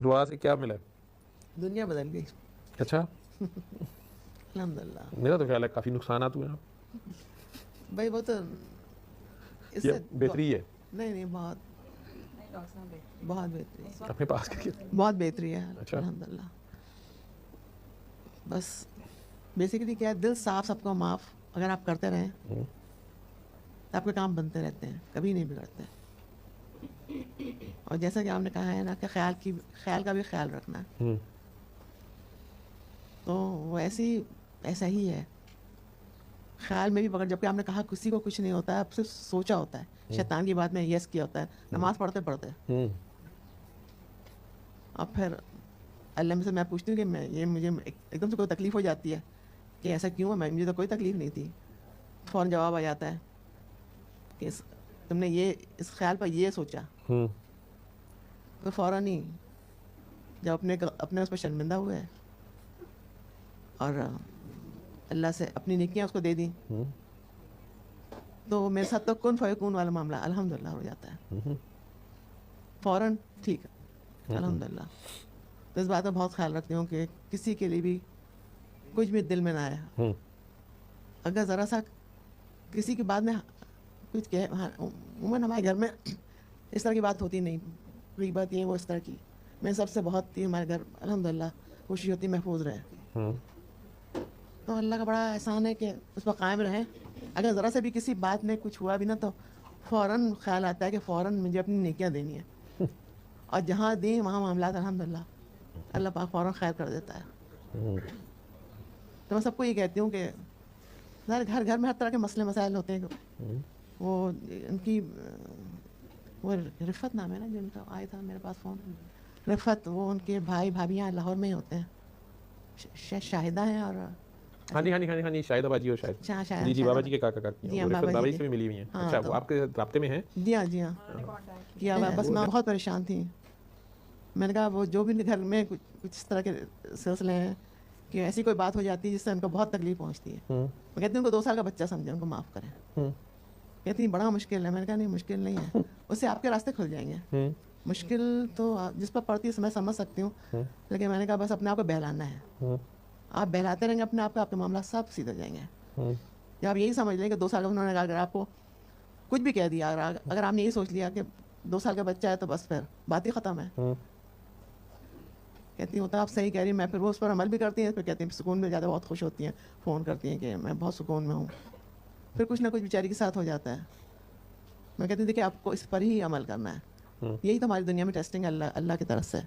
دعا سے کیا ملا؟ دنیا بدل گئی. اچھا. الحمدللہ. میرا تو خیال ہے کافی نقصانات ہوئے ہیں. بھائی وہ تو اس یہ سے بہتری ہے. نہیں بہت بہتری ہے, اپنے پاس کر کے. بہت بہتری ہے. اچھا. الحمدللہ. بس بیسیکلی کیا ہے, دل صاف سب کو معاف اگر آپ کرتے رہیں تو آپ کے کام بنتے رہتے ہیں, کبھی نہیں بگڑتے. اور جیسا کہ آپ نے کہا ہے نا کہ خیال کا بھی خیال رکھنا ہے, تو وہ ایسا ہی ہے. خیال میں بھی پکڑ, جبکہ آپ نے کہا کسی کو کچھ نہیں ہوتا ہے, آپ صرف سوچا ہوتا ہے, شیطان کی بات میں یس کیا ہوتا ہے, نماز پڑھتے اب پھر اللہ سے میں پوچھتی ہوں کہ مجھے ایک دم سے کوئی تکلیف ہو جاتی ہے کہ ایسا کیوں ہے, مجھے تو کوئی تکلیف نہیں تھی. فوراً جواب آ جاتا ہے کہ تم نے اس خیال پر یہ سوچا, تو فوراً ہی جب اپنے اس پہ شرمندہ ہوئے اور اللہ سے اپنی نیکیاں اس کو دے دیں, تو میرے ساتھ تو کن فیکون والا معاملہ الحمدللہ ہو جاتا ہے فوراً. ٹھیک ہے الحمدللہ. تو اس بات کا بہت خیال رکھتی ہوں کہ کسی کے لیے بھی کچھ بھی دل میں نہ آیا. اگر ذرا سا کسی کی بات میں کچھ کہے, عموماً ہمارے گھر میں اس طرح کی بات ہوتی نہیں, غیبت یہ وہ اس طرح کی, میں سب سے بہت ہی ہمارے گھر الحمدللہ کوشش ہوتی ہے محفوظ رہے. تو اللہ کا بڑا احسان ہے کہ اس پر قائم رہیں. اگر ذرا سے بھی کسی بات میں کچھ ہوا بھی نا, تو فوراً خیال آتا ہے کہ فوراً مجھے اپنی نیکیاں دینی ہیں, اور جہاں دیں وہاں معاملات الحمدللہ اللہ پاک فوراً خیر کر دیتا ہے. تو میں سب کو یہ کہتی ہوں کہ گھر میں ہر طرح کے مسئلے مسائل ہوتے ہیں. وہ ان کی وہ رفت نام ہے نا, جن کا آیا تھا میرے پاس فون, رفت, وہ ان کے بھائی بھابھیاں لاہور میں ہی ہوتے ہیں, شاہدہ ہیں. اور ہاں جی شاہدہ باجی ہو شاید. جی بابا جی کے کاکا کاکی ہیں, بابا جی سے بھی ملی ہوئی ہیں. اچھا, وہ آپ کے رابطے میں ہیں؟ جی ہاں کیا. بس میں بہت پریشان تھی. میں نے کہا وہ جو بھی گھر میں کچھ اس طرح کے سلسلے ہیں کہ ایسی کوئی بات ہو جاتی ہے جس سے ان کو بہت تکلیف پہنچتی ہے, میں کہتی ہوں ان کو 2 سال کا بچہ سمجھیں, ان کو معاف کریں. کہتی ہیں بڑا مشکل ہے. میں نے کہا نہیں مشکل نہیں ہے, اس سے آپ کے راستے کھل جائیں گے. مشکل تو جس پر پڑتی ہے میں سمجھ سکتی ہوں, لیکن میں نے کہا بس اپنے آپ کو بہلانا ہے. آپ بہلاتے رہیں گے اپنے آپ کو, آپ کے معاملات سب سیدھے جائیں گے. یا آپ یہی سمجھ لیں کہ 2 سال انہوں نے کہا اگر آپ کو کچھ بھی کہہ دیا, اگر آپ نے یہی سوچ لیا کہ 2 سال کا بچہ ہے تو بس پھر بات ہی ختم ہے. کہتی ہوں تو آپ صحیح کہہ رہی ہیں. میں پھر وہ اس پر عمل بھی کرتی ہیں, پھر کہتی ہیں سکون میں زیادہ بہت خوش ہوتی ہیں, فون کرتی ہیں کہ میں بہت سکون میں ہوں. پھر کچھ نہ کچھ بیچاری کے ساتھ ہو جاتا ہے. میں کہتی ہوں دیکھیے آپ کو اس پر ہی عمل کرنا ہے, یہی تو ہماری دنیا میں ٹیسٹنگ اللہ کی طرف سے.